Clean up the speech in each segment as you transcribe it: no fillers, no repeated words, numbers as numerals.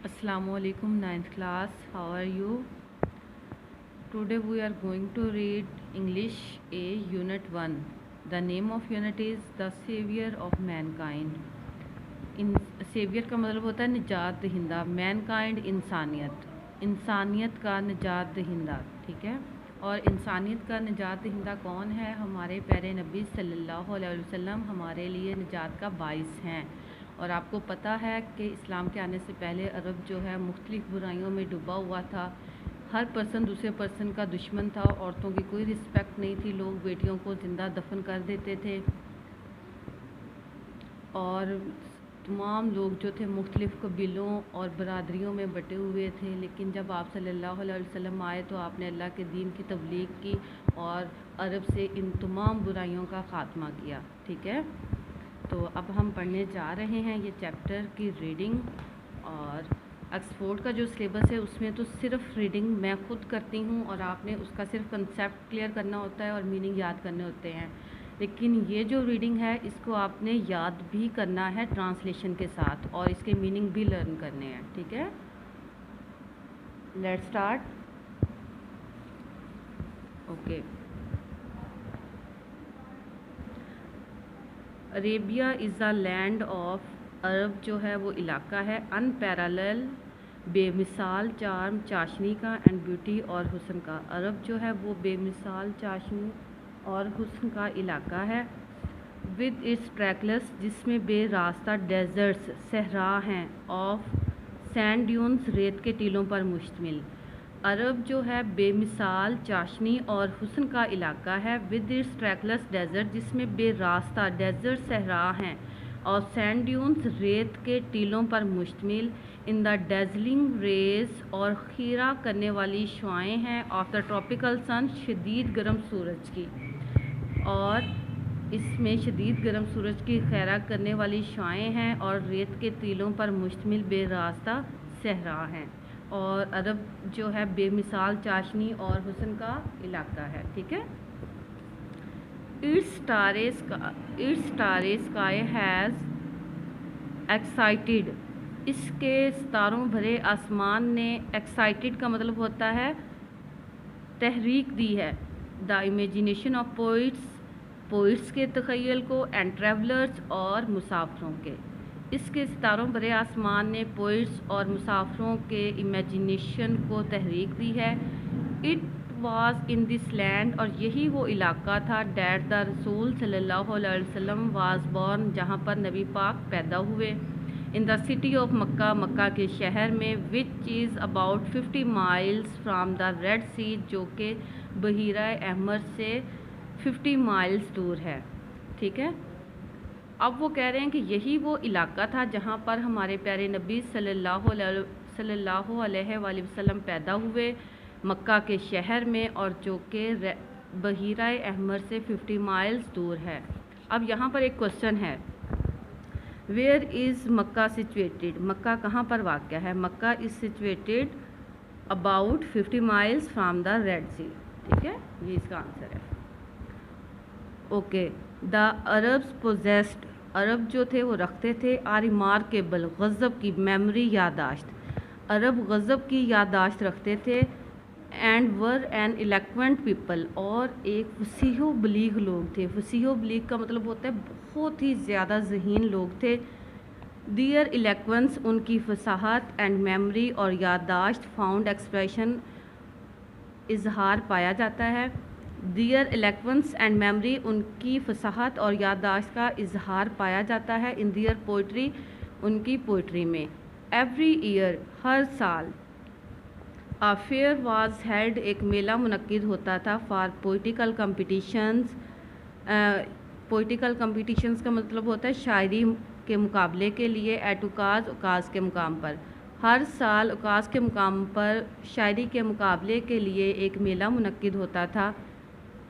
Assalamu alaikum, ninth class. How are you? Today we are going to read English A Unit 1. The name of unit is The Savior of Mankind. इन saviour का मतलब होता है निजात दहिंदा, Mankind इंसानियत का निजात दहिंदा, ठीक है। और इंसानियत का निजात दहिंदा कौन है? हमारे प्यारे नबी सल्लल्लाहु अलैहि वसल्लम हमारे लिए निजात का बाइस हैं। और आपको पता है कि इस्लाम के आने से पहले अरब जो है मुख्तलिफ बुराइयों में डूबा हुआ था। हर पर्सन दूसरे पर्सन का दुश्मन था, औरतों की कोई रिस्पेक्ट नहीं थी, लोग बेटियों को ज़िंदा दफन कर देते थे और तमाम लोग जो थे मुख्तलिफ़ कबीलों और बरादरियों में बटे हुए थे। लेकिन जब आप सल्लल्लाहु अलैहि वसल्लम आए तो आपने अल्लाह के दीन की तबलीग की और अरब से इन तमाम बुराइयों का ख़ात्मा किया, ठीक है। तो अब हम पढ़ने जा रहे हैं ये चैप्टर की रीडिंग। और ऑक्सफोर्ड का जो सिलेबस है उसमें तो सिर्फ रीडिंग मैं ख़ुद करती हूँ और आपने उसका सिर्फ कंसेप्ट क्लियर करना होता है और मीनिंग याद करने होते हैं। लेकिन ये जो रीडिंग है इसको आपने याद भी करना है ट्रांसलेशन के साथ और इसके मीनिंग भी लर्न करने हैं, ठीक है। Let's start. Okay. Arabia is the land of, अरब जो है वो इलाका है अनपैरेलल, बेमिसाल चार्म, चाशनी का एंड ब्यूटी और हुस्न का। अरब जो है वो बेमिसाल चाशनी और हुस्न का इलाका है। विद इट्स ट्रैकलेस, जिसमें बेरास्ता डेजर्ट्स सहरा हैं, ऑफ सैंड ड्यून्स रेत के टीलों पर मुश्तमिल। अरब जो है बेमिसाल चाशनी और हुस्न का इलाका है। विद इट्स ट्रैकलेस डेजर्ट, जिसमें बेरास्ता डेजर्ट सहरा हैं और सैंड ड्यून्स रेत के टीलों पर मुश्तमिल। इन द डेजलिंग रेज, और खीरा करने वाली शुआएँ हैं, ऑफ द ट्रॉपिकल सन, शदीद गर्म सूरज की। और इसमें शदीद गर्म सूरज की खैरा करने वाली शुआएँ हैं और रेत के टीलों पर मुश्तमिल बेरास्ता सहरा हैं। और अरब जो है बेमिसाल चाशनी और हुस्न का इलाका है, ठीक है। इट्स स्टारे स्काई हैज़ एक्साइटेड, इसके सितारों भरे आसमान ने, एक्साइटेड का मतलब होता है तहरीक दी है, द इमेजिनेशन ऑफ पोइट्स के तख़य्युल को, एंड ट्रैवलर्स और मुसाफिरों के। इसके सितारों भरे आसमान ने पोइट्स और मुसाफिरों के इमेजिनेशन को तहरीक दी है। It was in this land, और यही वो इलाका था, डैट द रसूल सल्लल्लाहु अलैहि वसल्लम वाज बॉर्न, जहाँ पर नबी पाक पैदा हुए। In the city of Mecca, मक्का के शहर में, which is about 50 miles from the Red Sea, जो कि बहीरा अहमर से 50 माइल्स दूर है, ठीक है। अब वो कह रहे हैं कि यही वो इलाका था जहाँ पर हमारे प्यारे नबी सल्लल्लाहु अलैहि वसल्लम पैदा हुए, मक्का के शहर में, और जो कि बहीरा अहमर से 50 माइल्स दूर है। अब यहाँ पर एक क्वेश्चन है, वेयर इज़ मक्का सिचुएटेड, मक्का कहाँ पर वाक़या है? Mecca is situated about 50 miles from the Red Sea, ठीक है, ये इसका आंसर है। ओके। द अरब्स पोजेस्ड, अरब जो थे वो रखते थे, आ रिमार्केबल, गज़ब की मेमोरी, यादाश्त। अरब गज़ब की यादाश्त रखते थे। एंड वर एन इलेक्वेंट पीपल, और एक फसीहो बलीग लोग थे। फसीहो बलीग का मतलब होता है बहुत ही ज़्यादा ज़हीन लोग थे। दियर इलेक्वेंस, उनकी फसाहत, एंड मेमोरी और यादाश्त, फाउंड एक्सप्रेशन, इजहार पाया जाता है। दियर इलेक्वेंस एंड मेमोरी, उनकी फसाहत और यादाश्त का इजहार पाया जाता है। इन दियर पोइट्री, उनकी पोइट्री में। एवरी ईयर, हर साल। आ फेयर वाज हेल्ड, एक मेला मुनक्किद होता था, for poetical competitions. Poetical competitions का मतलब होता है शायरी के मुकाबले के लिए। एट उकाज़, उकाज़ के मुकाम पर। हर साल उकाज़ के मुकाम पर शायरी के मुकाबले के लिए एक मेला मुनक्किद होता था।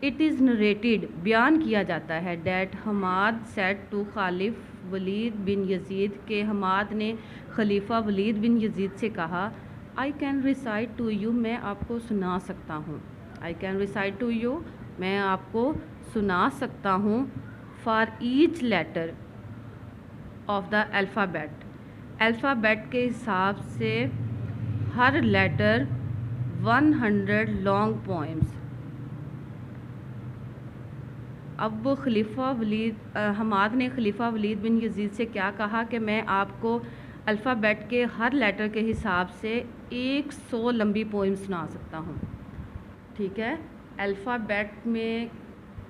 इट इज़ नरेटेड, बयान किया जाता है, that Hammad said to caliph Walid bin Yazid, के हमाद ने खलीफा वलीद बिन यजीद से कहा, I can recite to you, मैं आपको सुना सकता हूँ। I can recite to you, मैं आपको सुना सकता हूँ। For each letter of the alphabet, alphabet کے حساب سے ہر لیٹر 100 لانگ پوئمز. اب خلیفہ ولید حماد نے خلیفہ ولید بن یزید سے کیا کہا کہ میں آپ کو الفابیٹ کے ہر لیٹر کے حساب سے 100 لمبی پوئم سنا سکتا ہوں. ٹھیک ہے, الفابیٹ میں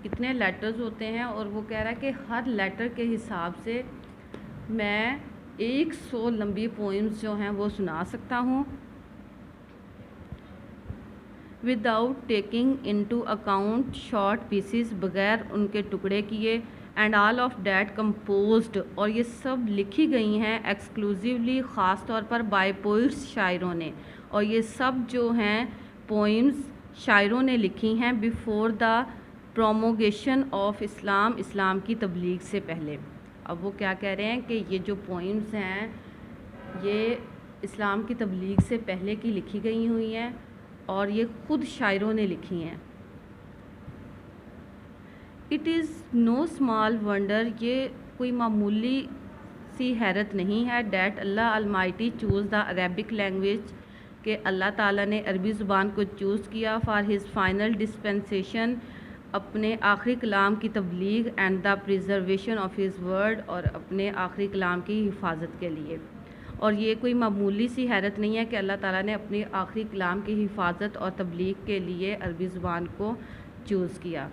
کتنے لیٹرز ہوتے ہیں اور وہ کہہ رہا ہے کہ ہر لیٹر کے حساب سے میں 100 لمبی پوئمز جو ہیں وہ سنا سکتا ہوں without taking into account short pieces, بغیر ان کے ٹکڑے کیے, and all of that composed, اور یہ سب لکھی گئی ہیں ایکسکلوزیولی خاص طور پر بائی پوئٹس, شاعروں نے, اور یہ سب جو ہیں پوئمز شاعروں نے لکھی ہیں بیفور دا پروموگیشن آف اسلام, اسلام کی تبلیغ سے پہلے. اب وہ کیا کہہ رہے ہیں کہ یہ جو پوئمز ہیں یہ اسلام کی تبلیغ سے پہلے کی لکھی گئی ہوئی ہیں اور یہ خود شاعروں نے لکھی ہیں. It is no small wonder, یہ کوئی معمولی سی حیرت نہیں ہے, ڈیٹ اللہ Almighty chose the Arabic language, کہ اللہ تعالیٰ نے عربی زبان کو چوز کیا فار ہز فائنل ڈسپنسیشن, اپنے آخری کلام کی تبلیغ, and the preservation of his word, اور اپنے آخری کلام کی حفاظت کے لیے. اور یہ کوئی معمولی سی حیرت نہیں ہے کہ اللہ تعالیٰ نے اپنی آخری کلام کی حفاظت اور تبلیغ کے لیے عربی زبان کو چوز کیا.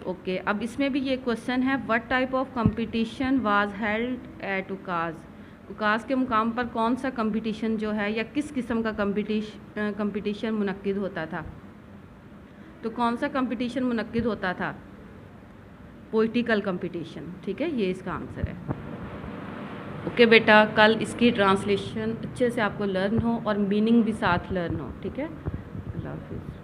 اوکے, اب اس میں بھی یہ کوشچن ہے, what type of competition was held at Okaz, اوکاز کے مقام پر کون سا کمپٹیشن جو ہے یا کس قسم کا کمپٹیشن منعقد ہوتا تھا. تو کون سا کمپٹیشن منعقد ہوتا تھا؟ پوئٹیکل کمپٹیشن. ٹھیک ہے, یہ اس کا آنسر ہے. اوکے بیٹا, کل اس کی ٹرانسلیشن اچھے سے آپ کو لرن ہو اور میننگ بھی ساتھ لرن ہو. ٹھیک ہے, اللہ حافظ.